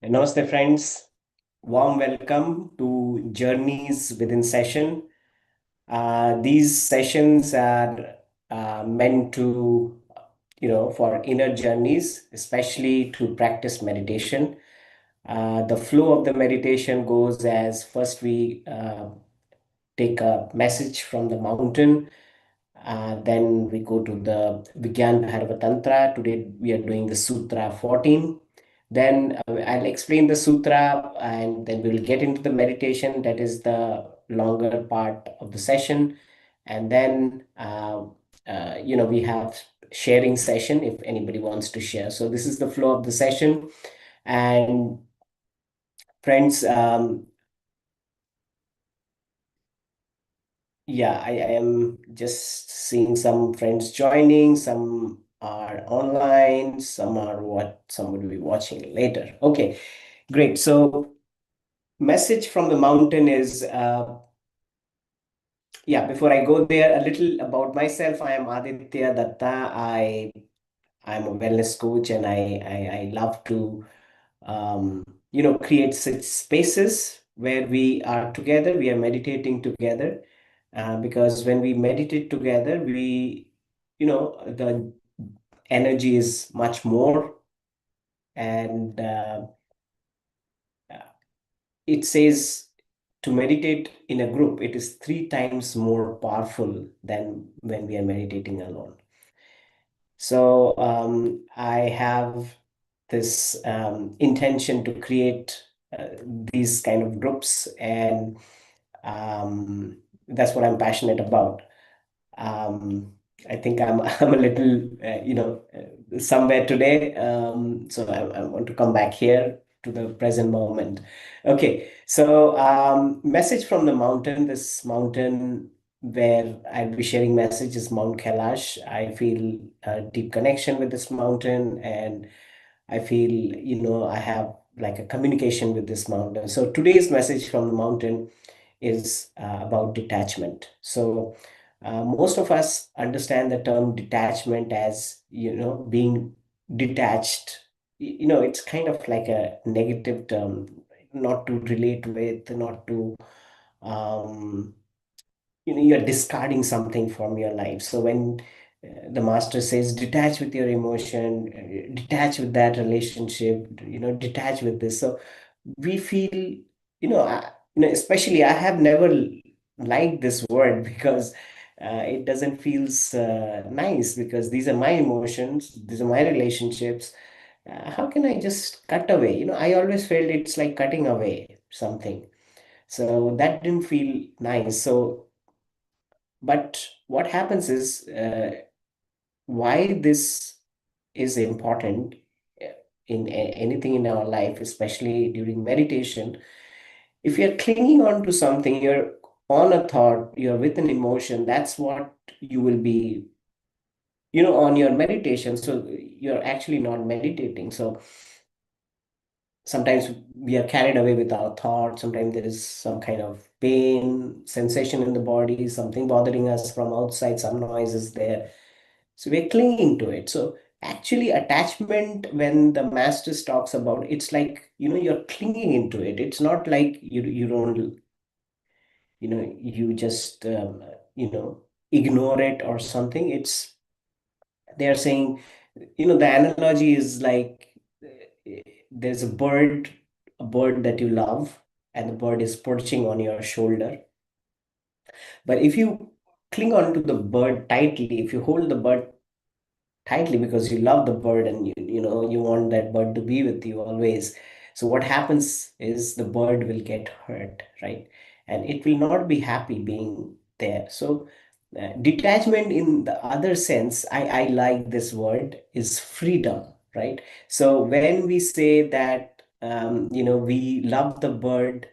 Namaste, friends. Warm welcome to Journeys Within Session. These sessions are meant to, for inner journeys, especially to practice meditation. The flow of the meditation goes as first we take a message from the mountain. Then we go to the Vigyan Bhairava Tantra. Today we are doing the Sutra 14. Then I'll explain the sutra and then we'll get into the meditation. That is the longer part of the session. And then, we have sharing session if anybody wants to share. So this is the flow of the session. And friends, yeah, I am just seeing some friends joining. Some are online. Some would be watching later. Okay, great. So message from the mountain is yeah, before I go there, a little about myself. I am Aditya Datta. I'm a wellness coach and I love to create such spaces where we are together, we are meditating together. Because when we meditate together, the energy is much more. And it says to meditate in a group, it is three times more powerful than when we are meditating alone. So I have this intention to create these kind of groups, and um, that's what I'm passionate about. um, I think I'm I'm a little somewhere today. So I want to come back here to the present moment. Okay, so message from the mountain. This mountain where I'll be sharing message is Mount Kailash. I feel a deep connection with this mountain, and I feel I have like a communication with this mountain. So today's message from the mountain is about detachment. So most of us understand the term detachment as being detached. It's kind of like a negative term, not to relate with, not to um, you're discarding something from your life. So when the master says detach with your emotion, detach with that relationship, detach with this, so we feel especially I have never liked this word because it doesn't feels nice, because these are my emotions, these are my relationships. How can I just cut away? I always felt it's like cutting away something, so that didn't feel nice. So but what happens is, why this is important uh, in anything in our life, especially during meditation. If you're clinging on to something, you're on a thought, you're with an emotion, that's what you will be, on your meditation. So you're actually not meditating. So sometimes we are carried away with our thoughts. Sometimes there is some kind of pain, sensation in the body, something bothering us from outside, some noise is there. So we're clinging to it. So actually, attachment, when the masters talks about, it's like, you're clinging into it. It's not like you don't, you just, ignore it or something. It's, they're saying, the analogy is like there's a bird that you love, and the bird is perching on your shoulder. But if you cling on to the bird tightly, if you hold the bird tightly because you love the bird, and you want that bird to be with you always, so what happens is the bird will get hurt, right? And it will not be happy being there. So detachment in the other sense, I like this word, is freedom, right? So when we say that we love the bird,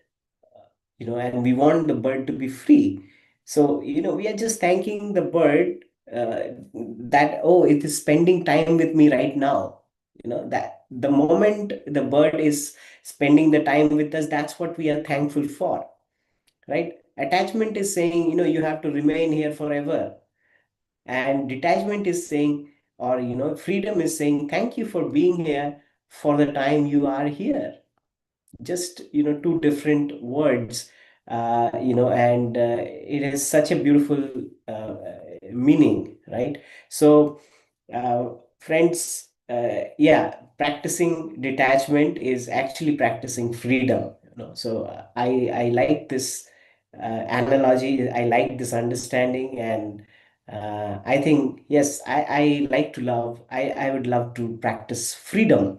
and we want the bird to be free. So, we are just thanking the bird, that, oh, it is spending time with me right now. That the moment the bird is spending the time with us, that's what we are thankful for, right? Attachment is saying, you have to remain here forever. And detachment is saying, or, freedom is saying, thank you for being here for the time you are here. just two different words, and it is such a beautiful meaning, right? So friends, yeah, practicing detachment is actually practicing freedom. So I like this analogy. I like this understanding, and I think yes, I like to love. I would love to practice freedom.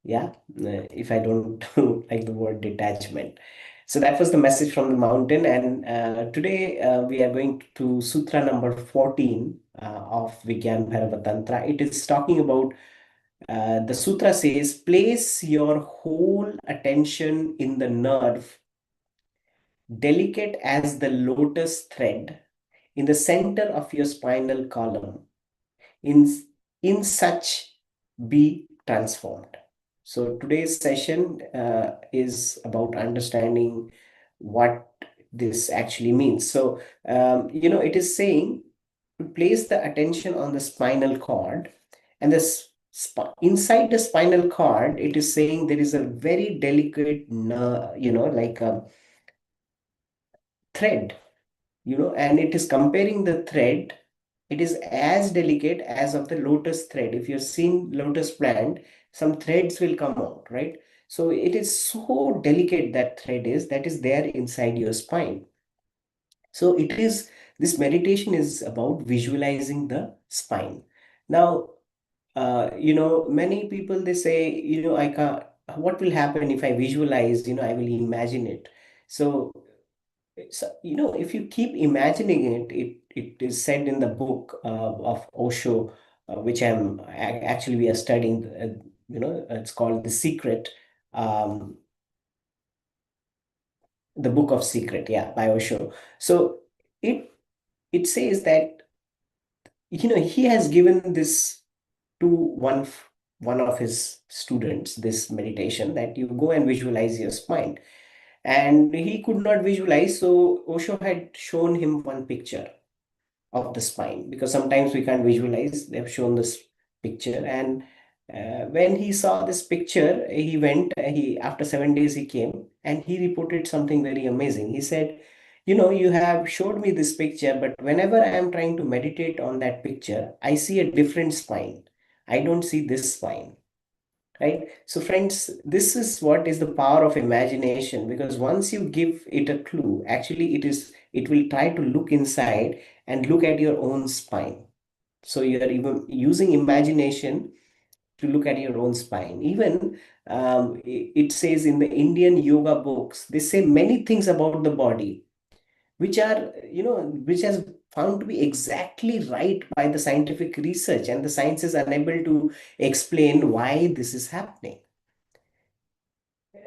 Yeah, if I don't like the word detachment. So that was the message from the mountain, and today we are going to sutra number 14 of Vigyan Bhairava Tantra. It is talking about, the sutra says, place your whole attention in the nerve, delicate as the lotus thread, in the center of your spinal column. In, in such, be transformed. So today's session is about understanding what this actually means. So, it is saying to place the attention on the spinal cord, and inside the spinal cord, it is saying there is a very delicate nerve, like a thread, and it is comparing the thread. It is as delicate as of the lotus thread. If you've seen lotus plant, some threads will come out, right? So it is so delicate, that thread is, that is there inside your spine. So it is, this meditation is about visualizing the spine. Now, many people, they say, I can't, what will happen if I visualize, I will imagine it. So if you keep imagining it, it is said in the book of Osho, which actually we are studying. It's called The Secret, um, the Book of Secret, yeah, by Osho. So it it says that he has given this to one of his students, this meditation, that you go and visualize your spine, and he could not visualize. So Osho had shown him one picture of the spine, because sometimes we can't visualize. They've shown this picture, and when he saw this picture, he went. He After 7 days he came, and he reported something very amazing. He said, you have showed me this picture, but whenever I am trying to meditate on that picture, I see a different spine. I don't see this spine. Right? So, friends, this is what is the power of imagination, because once you give it a clue, actually it will try to look inside and look at your own spine. So you are even using imagination to look at your own spine. Even it says in the Indian yoga books, they say many things about the body, which are, which has found to be exactly right by the scientific research, and the science is unable to explain why this is happening.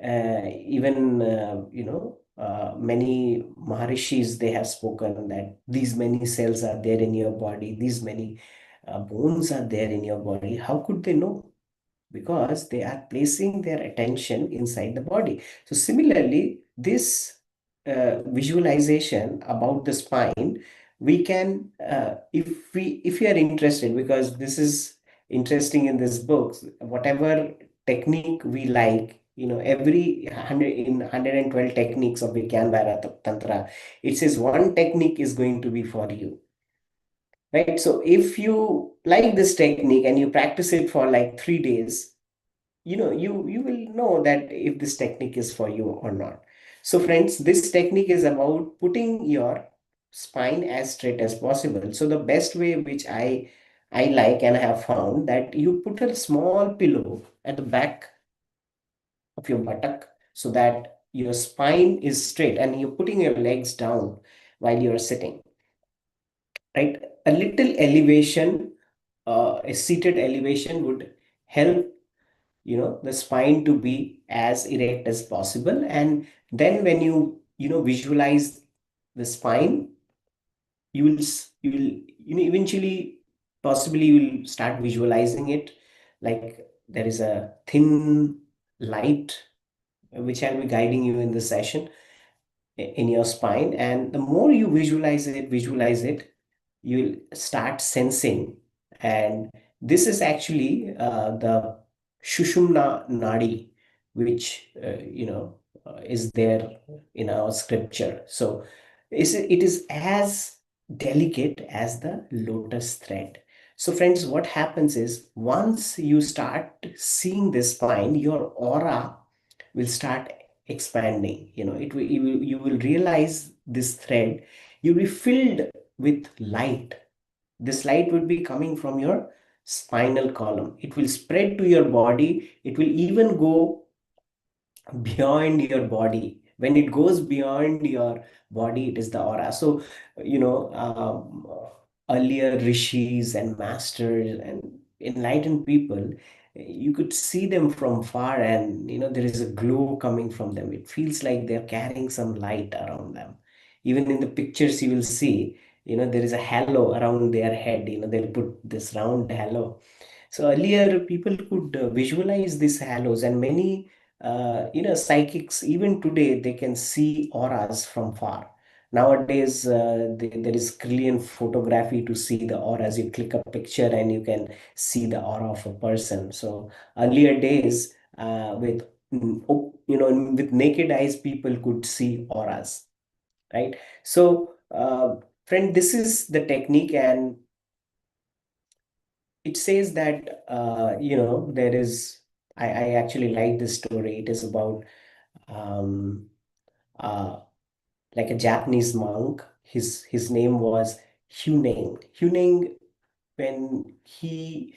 Even many maharishis, they have spoken that these many cells are there in your body, these many bones are there in your body. How could they know? Because they are placing their attention inside the body. So similarly, this visualization about the spine, we can, if we are interested, because this is interesting in this book, whatever technique we like, every 112 techniques of Vigyan Tantra, it says one technique is going to be for you. Right? So if you like this technique and you practice it for like 3 days, you will know that if this technique is for you or not. So friends, this technique is about putting your spine as straight as possible. So the best way, which I like and I have found, that you put a small pillow at the back of your buttock, so that your spine is straight, and you're putting your legs down while you're sitting, right? A little elevation, a seated elevation, would help the spine to be as erect as possible. And then when you visualize the spine, eventually, possibly, you will start visualizing it like there is a thin light, which I'll be guiding you in this session, in your spine. And the more you visualize it, you'll start sensing. And this is actually the Shushumna Nadi. which is there in our scripture. So it is as delicate as the lotus thread. So friends, what happens is once you start seeing this spine, your aura will start expanding. You will realize this thread, you'll be filled with light. This light will be coming from your spinal column. It will spread to your body. It will even go beyond your body. When it goes beyond your body, it is the aura. So earlier rishis and masters and enlightened people, you could see them from far, and there is a glow coming from them. It feels like they're carrying some light around them. Even in the pictures you will see, there is a halo around their head. They'll put this round halo. So earlier, people could visualize these halos, and many, psychics, even today, they can see auras from far. Nowadays, there is brilliant photography to see the auras. You click a picture and you can see the aura of a person. So earlier days, with naked eyes, people could see auras, right? So, friend, this is the technique, and it says that there is. I actually like this story. It is about um, uh, like a Japanese monk. His name was Huning. Huning, when he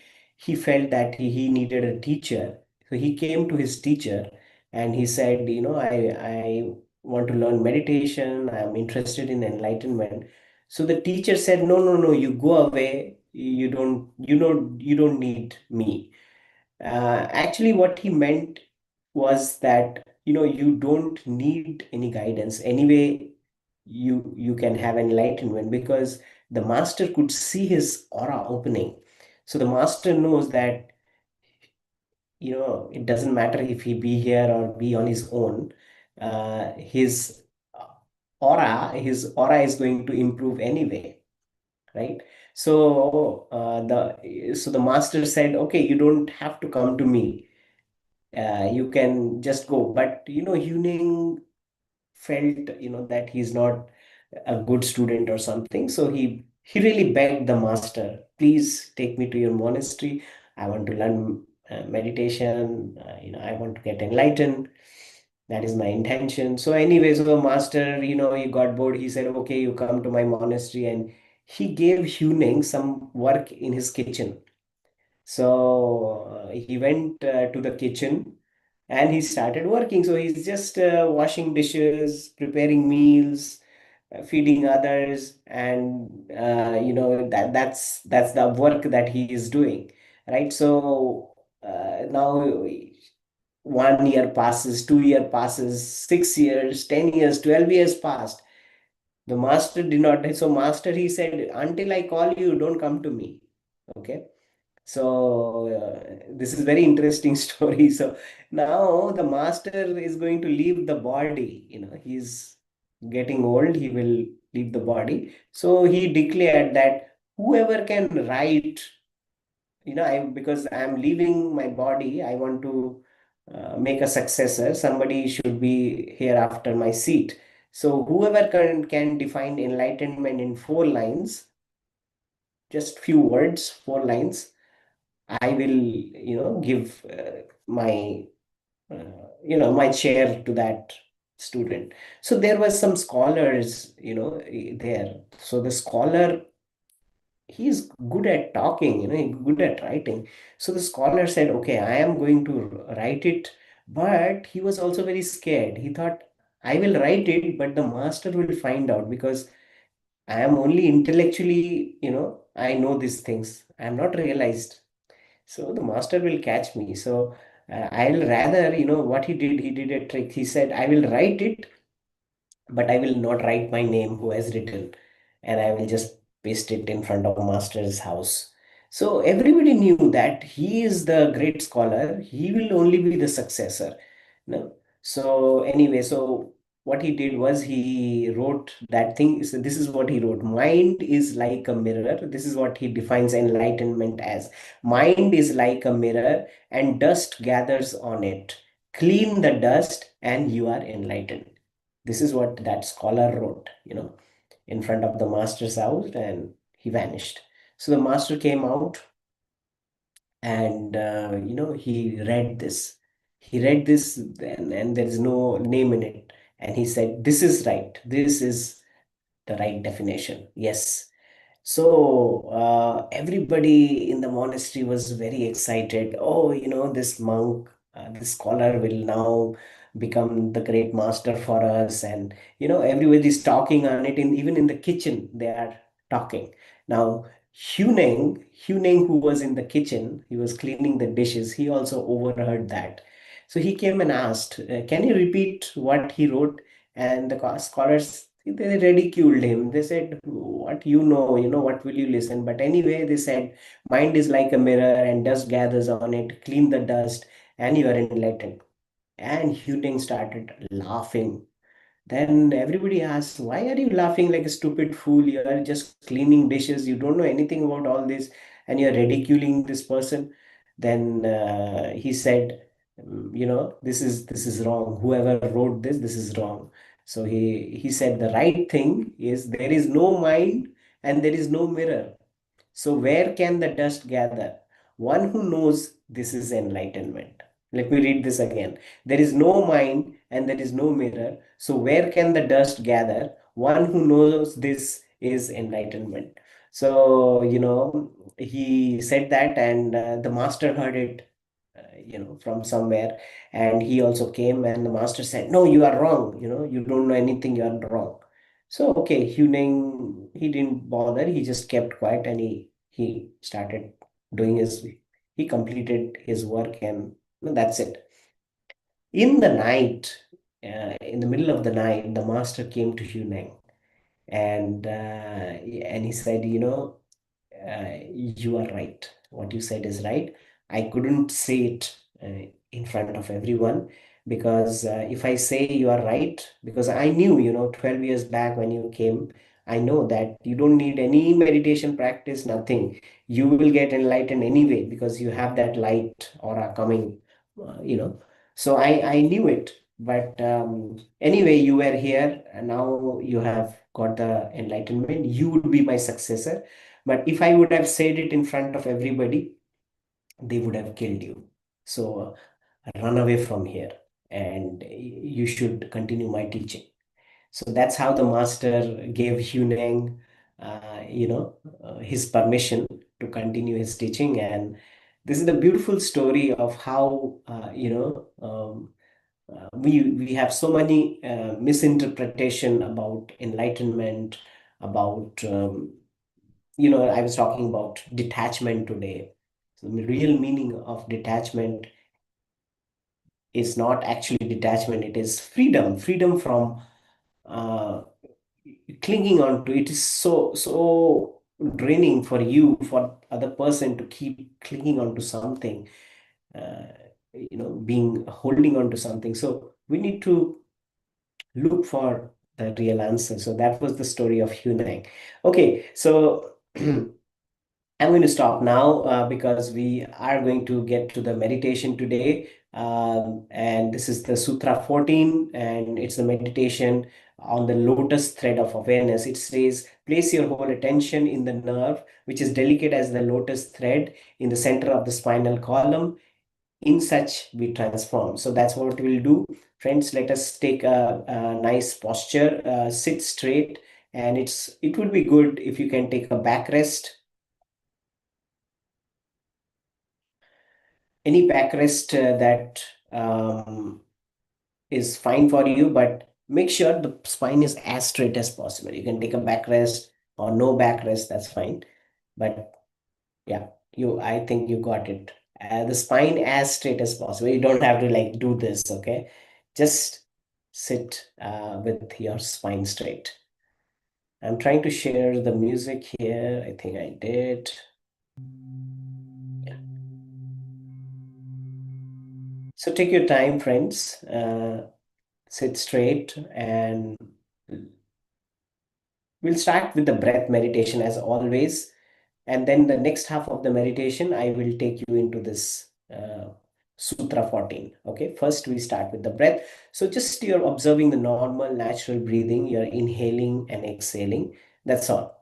felt that he needed a teacher, so he came to his teacher and he said, I want to learn meditation. I'm interested in enlightenment. So the teacher said, no, no, no, you go away. You don't need me. Actually, what he meant was that you don't need any guidance anyway. You can have enlightenment because the master could see his aura opening. So the master knows that it doesn't matter if he be here or be on his own. His aura is going to improve anyway, right? So the master said, okay, you don't have to come to me. You can just go. But Huning felt that he's not a good student or something, so he really begged the master, please take me to your monastery. I want to learn meditation. I want to get enlightened. That is my intention. So anyway, so the master, he got bored. He said, okay, you come to my monastery, and he gave Huning some work in his kitchen. So he went to the kitchen and he started working. So he's just washing dishes, preparing meals, feeding others, and that's the work that he is doing, right? So now 1 year passes, 2 year passes, 6 years, 10 years, 12 years passed. The master did not. So master, he said, until I call you, don't come to me. Okay. So this is very interesting story. So now the master is going to leave the body. He's getting old. He will leave the body. So he declared that whoever can write, because I'm leaving my body, I want to make a successor. Somebody should be here after my seat. So whoever can define enlightenment in 4 lines, just few words, 4 lines, I will, give my chair to that student. So there was some scholars, there. So the scholar, he's good at talking, he's good at writing. So the scholar said, okay, I am going to write it. But he was also very scared. He thought, I will write it, but the master will find out because I am only intellectually, I know these things. I am not realized. So the master will catch me. So I'll rather, what he did a trick. He said, I will write it, but I will not write my name who has written, and I will just paste it in front of master's house. So everybody knew that he is the great scholar. He will only be the successor. No. So anyway, so what he did was he wrote that thing. So this is what he wrote. Mind is like a mirror. This is what he defines enlightenment as. Mind is like a mirror, and dust gathers on it. clean the dust and you are enlightened. This is what that scholar wrote, in front of the master's house, and he vanished. So the master came out, and he read this, and there's no name in it, and he said, this is right, this is the right definition. Yes. So everybody in the monastery was very excited. Oh, this monk, this scholar will now become the great master for us. And, everybody's talking on it. Even in the kitchen, they are talking. Now, Huneng, who was in the kitchen, he was cleaning the dishes. He also overheard that. So he came and asked, can you repeat what he wrote? And the scholars, they ridiculed him. They said, what what will you listen? But anyway, they said, mind is like a mirror and dust gathers on it. Clean the dust and you are enlightened. And Huting started laughing. Then everybody asks, why are you laughing like a stupid fool? You are just cleaning dishes. You don't know anything about all this, and you're ridiculing this person. Then he said, this is wrong. Whoever wrote this is wrong. So he said the right thing is there is no mind and there is no mirror. So, where can the dust gather? One who knows this is enlightenment. Let me read this again. There is no mind and there is no mirror. So, where can the dust gather? One who knows this is enlightenment. So, he said that, and the master heard it, from somewhere. And he also came, and the master said, no, you are wrong. You don't know anything, you are wrong. So, okay, Huning, he didn't bother. He just kept quiet, and he started doing he completed his work, and that's it. In the night, in the middle of the night, the master came to Huning, and he said, you are right. What you said is right. I couldn't say it in front of everyone, because if I say you are right, because I knew, 12 years back when you came, I know that you don't need any meditation practice, nothing. You will get enlightened anyway because you have that light aura coming, uh, you know. So I knew it. But anyway, you were here, and now you have got the enlightenment. You would be my successor. But if I would have said it in front of everybody, they would have killed you. So run away from here, and you should continue my teaching. So that's how the master gave Huneng, his permission to continue his teaching. And this is the beautiful story of how, we have so many misinterpretation about enlightenment, about I was talking about detachment today. So the real meaning of detachment is not actually detachment, it is freedom from uh, clinging on to it. Is so draining for you, for other person to keep clinging on to something, uh, being holding on to something. So we need to look for the real answer. So that was the story of Hunang. Okay, so I'm going to stop now because we are going to get to the meditation today. And this is the Sutra 14, and it's a meditation on the lotus thread of awareness. It says, place your whole attention in the nerve, which is delicate as the lotus thread in the center of the spinal column. In such, we transform. So that's what we'll do. Friends, let us take a nice posture, sit straight, and it would be good if you can take a back rest. Any backrest that is fine for you, but make sure the spine is as straight as possible. You can take a backrest or no backrest, that's fine. But yeah, I think you got it. The spine as straight as possible. You don't have to like do this, okay? Just sit with your spine straight. I'm trying to share the music here. I think I did. Yeah. So take your time, friends. Sit straight, and we'll start with the breath meditation as always. And then the next half of the meditation, I will take you into this Sutra 14. Okay, first we start with the breath. So just you're observing the normal natural breathing, you're inhaling and exhaling. That's all.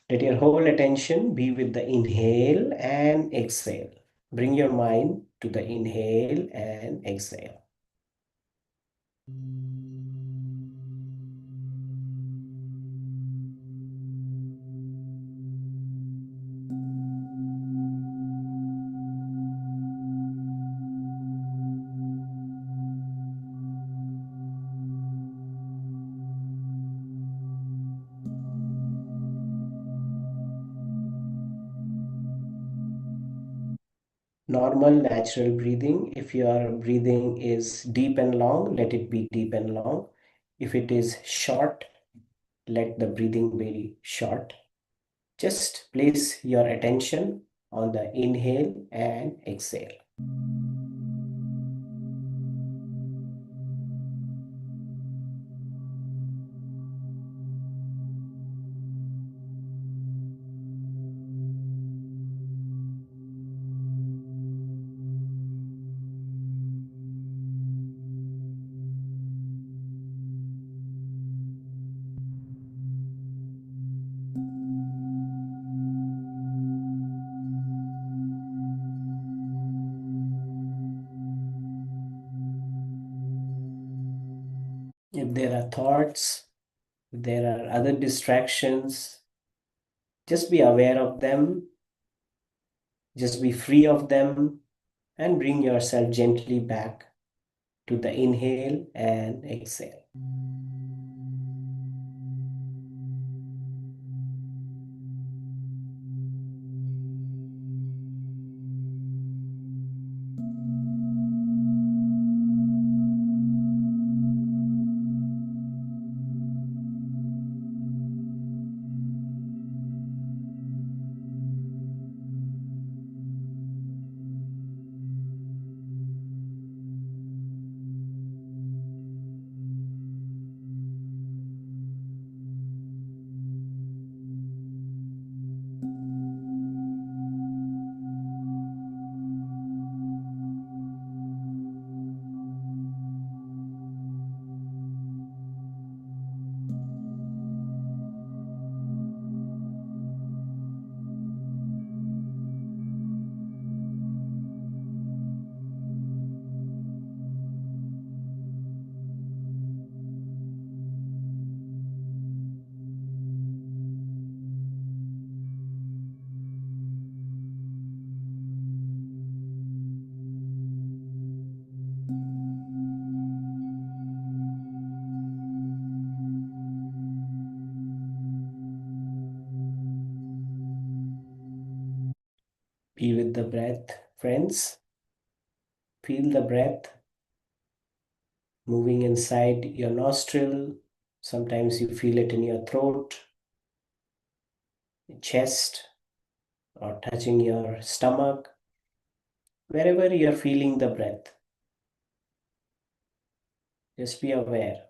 Let your whole attention be with the inhale and exhale. Bring your mind to the inhale and exhale. Normal natural breathing. If your breathing is deep and long, let it be deep and long. If it is short, let the breathing be short. Just place your attention on the inhale and exhale. If there are thoughts, if there are other distractions, just be aware of them, just be free of them, and bring yourself gently back to the inhale and exhale. Be with the breath, friends. Feel the breath moving inside your nostril. Sometimes you feel it in your throat, chest, or touching your stomach. Wherever you're feeling the breath, just be aware.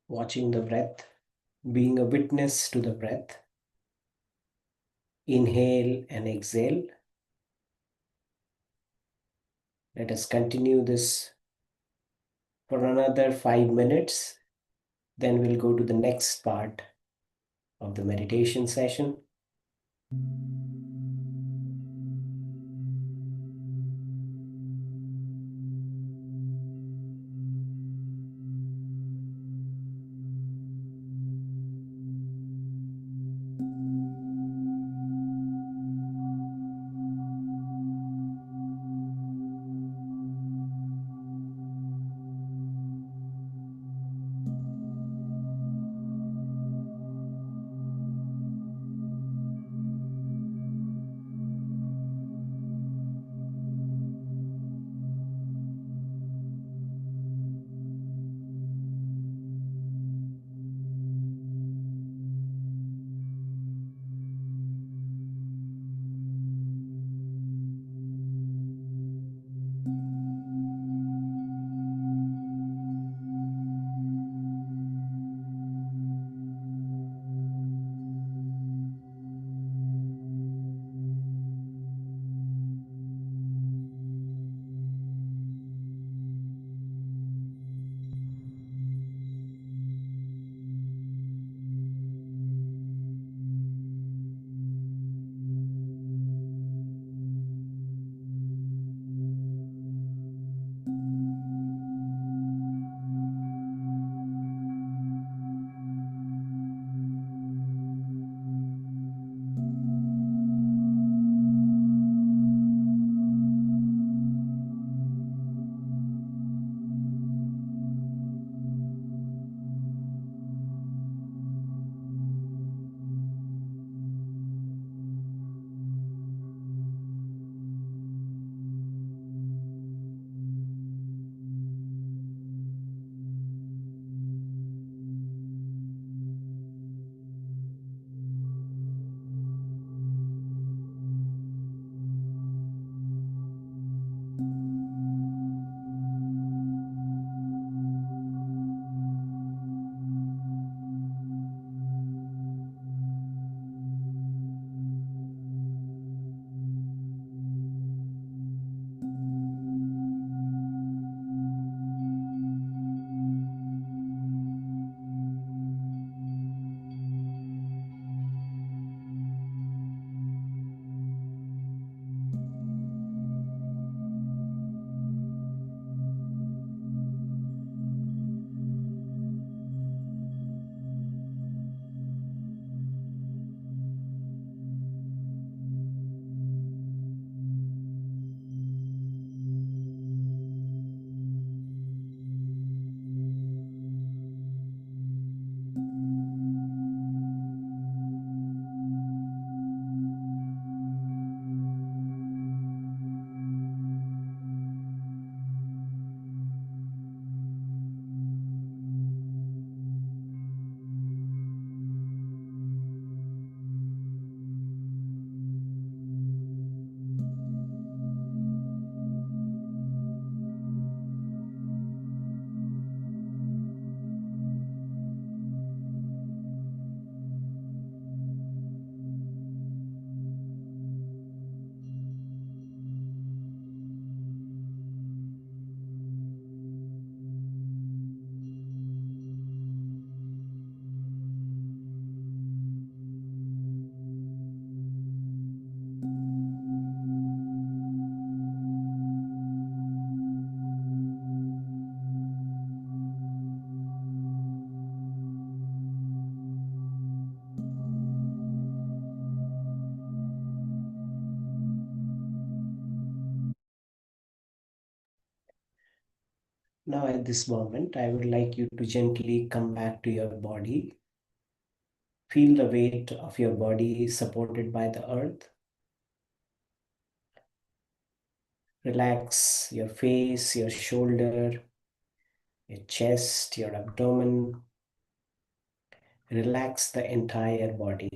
watching the breath, being a witness to the breath. Inhale and exhale. Let us continue this for another 5 minutes. Then we'll go to the next part of the meditation session. Now, at this moment, I would like you to gently come back to your body. Feel the weight of your body supported by the earth. Relax your face, your shoulder, your chest, your abdomen. Relax the entire body.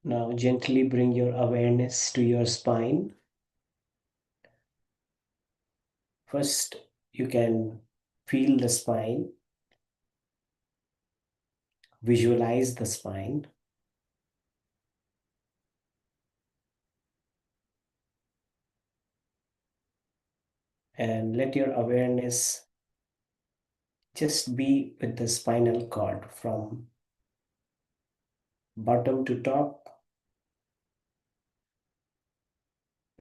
Now gently bring your awareness to your spine. First, you can feel the spine, visualize the spine, and let your awareness just be with the spinal cord from bottom to top,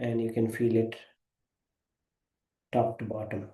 and you can feel it top to bottom.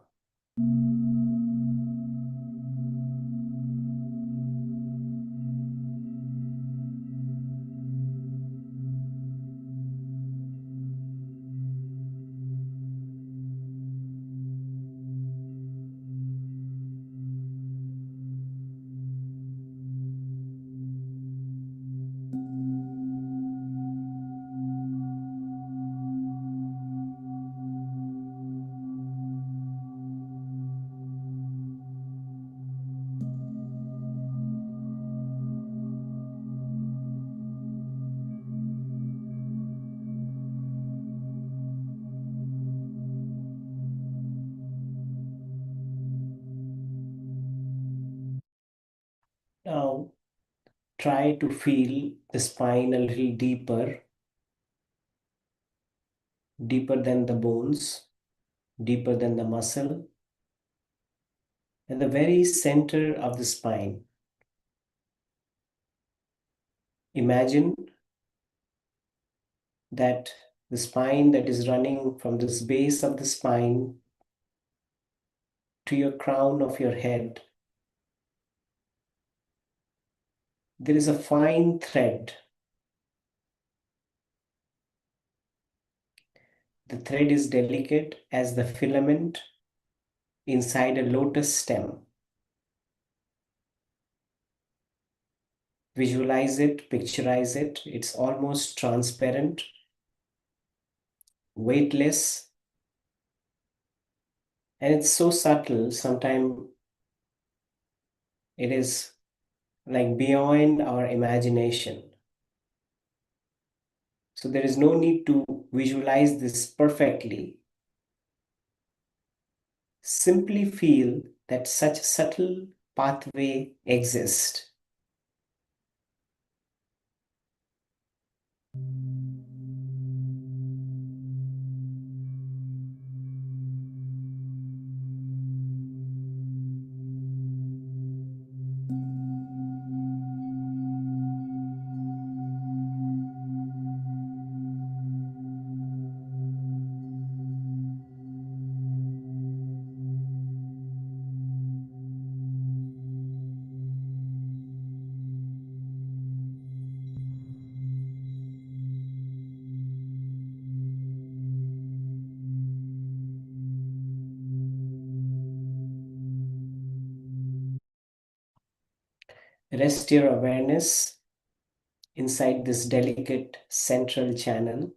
Now try to feel the spine a little deeper, deeper than the bones, deeper than the muscle, and the very center of the spine. Imagine that the spine that is running from this base of the spine to your crown of your head, there is a fine thread. The thread is delicate as the filament inside a lotus stem. Visualize it, picturize it. It's almost transparent, weightless, and it's so subtle. Sometimes it is like beyond our imagination. So there is no need to visualize this perfectly. Simply feel that such a subtle pathway exists. Rest your awareness inside this delicate central channel,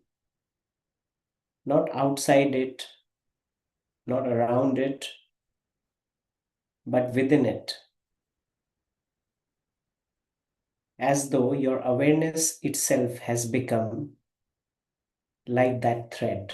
not outside it, not around it, but within it, as though your awareness itself has become like that thread.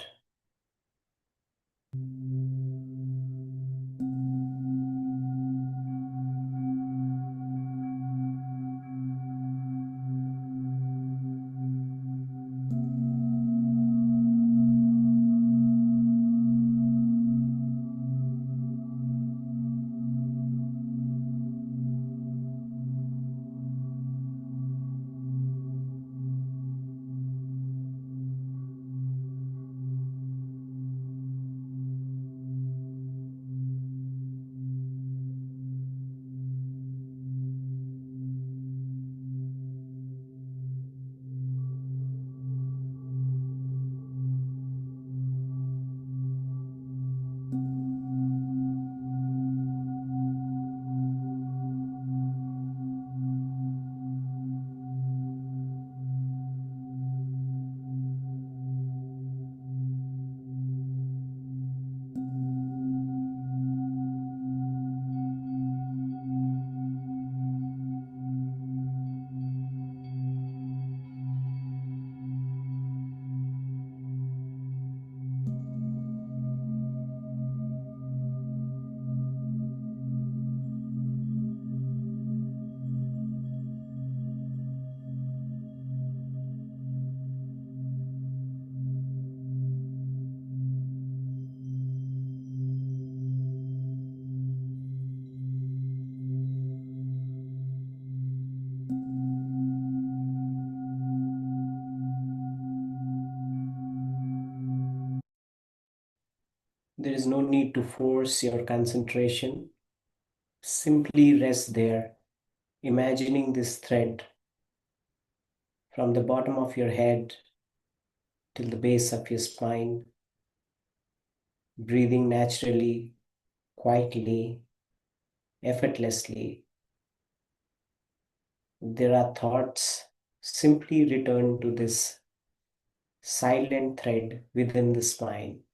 There is no need to force your concentration. Simply rest there, imagining this thread from the bottom of your head till the base of your spine, breathing naturally, quietly, effortlessly. If there are thoughts, simply return to this silent thread within the spine.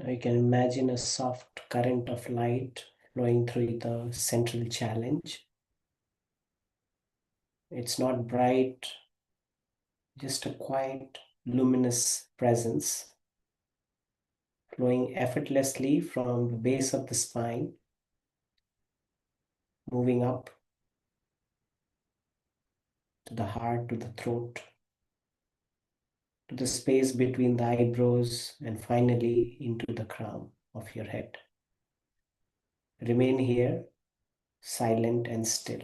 Now you can imagine a soft current of light flowing through the central challenge. It's not bright, just a quiet, luminous presence flowing effortlessly from the base of the spine, moving up to the heart, to the throat, to the space between the eyebrows, and finally into the crown of your head. Remain here, silent and still.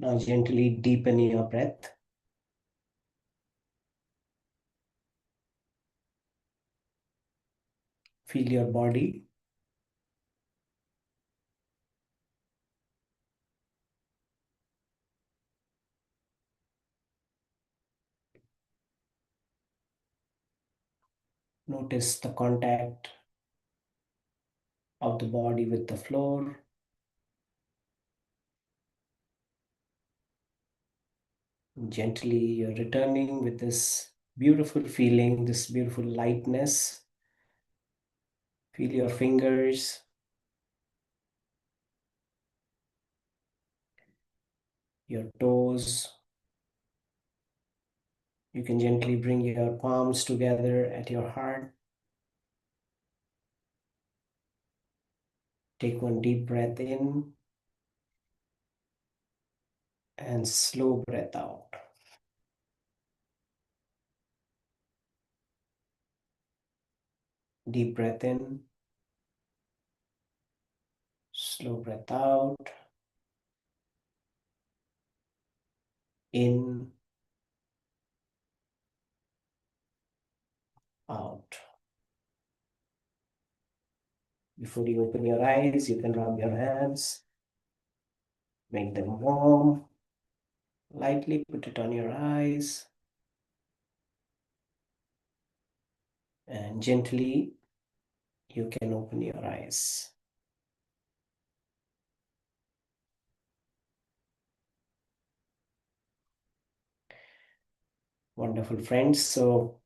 Now gently deepen your breath. Feel your body. Notice the contact of the body with the floor. Gently, you're returning with this beautiful feeling, this beautiful lightness. Feel your fingers, your toes. You can gently bring your palms together at your heart. Take one deep breath in and slow breath out. Deep breath in, slow breath out, in, out. Before you open your eyes, you can rub your hands, make them warm, lightly put it on your eyes, and gently you can open your eyes. Wonderful, friends. So,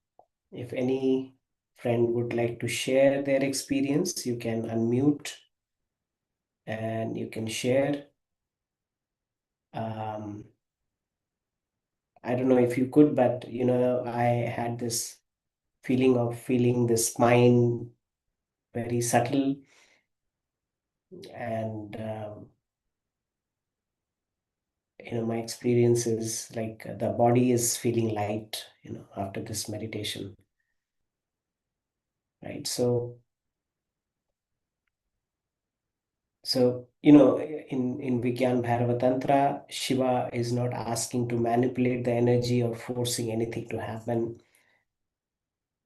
if any friend would like to share their experience, you can unmute and you can share. Um, I don't know if you could, but I had this feeling of feeling the spine very subtle, and my experience is like the body is feeling light, after this meditation, right? So, in Vigyan Bhairava Tantra, Shiva is not asking to manipulate the energy or forcing anything to happen.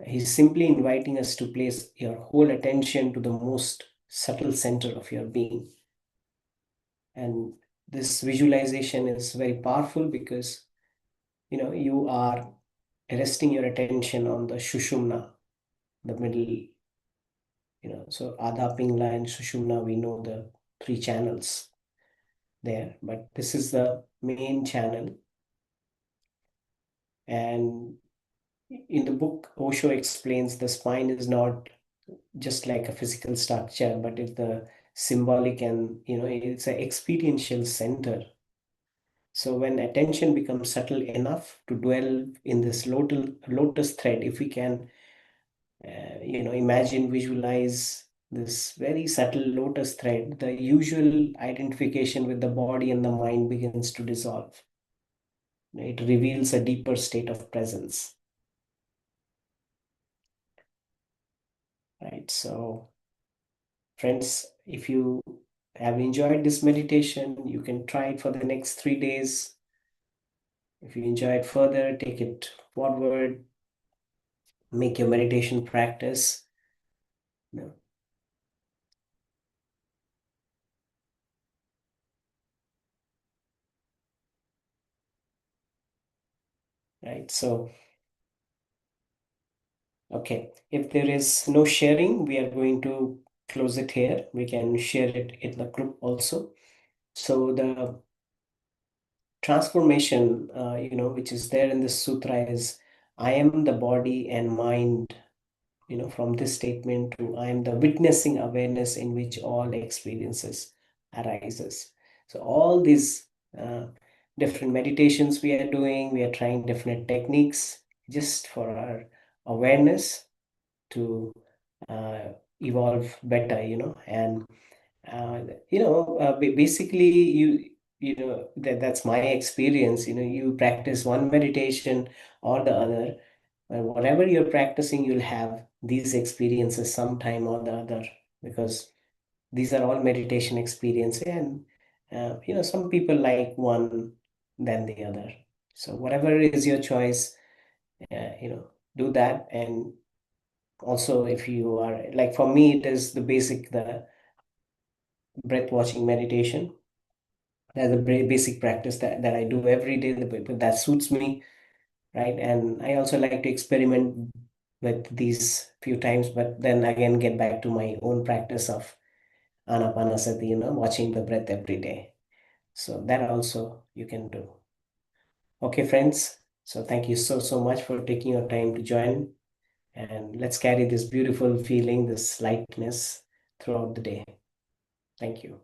He's simply inviting us to place your whole attention to the most subtle center of your being. And this visualization is very powerful because, you are resting your attention on the Shushumna, the middle, so Adha, Pingla, and Sushumna, we know the three channels there, but this is the main channel. And in the book, Osho explains the spine is not just like a physical structure, but it's the symbolic, and it's an experiential center. So when attention becomes subtle enough to dwell in this lotus thread, if we can, imagine, visualize this very subtle lotus thread, the usual identification with the body and the mind begins to dissolve. It reveals a deeper state of presence, right? So, friends, if you have enjoyed this meditation, you can try it for the next 3 days. If you enjoy it further, take it forward, make your meditation practice. you know, right? So, okay, if there is no sharing, we are going to close it here. We can share it in the group also. So the transformation, which is there in this sutra is, I am the body and mind, from this statement to I am the witnessing awareness in which all experiences arises. So all these uh, different meditations we are doing, we are trying different techniques just for our awareness to uh, evolve better, and basically that's my experience. You practice one meditation or the other, and whatever you're practicing, you'll have these experiences sometime or the other, because these are all meditation experience. And some people like one than the other. So whatever is your choice, do that. And also, if you are like, for me, it is the breath watching meditation. That's a basic practice that I do every day, that suits me, right? And I also like to experiment with these few times, but then again get back to my own practice of anapanasati, watching the breath every day. So that also you can do. Okay, friends. So thank you so much for taking your time to join, and let's carry this beautiful feeling, this lightness throughout the day. Thank you.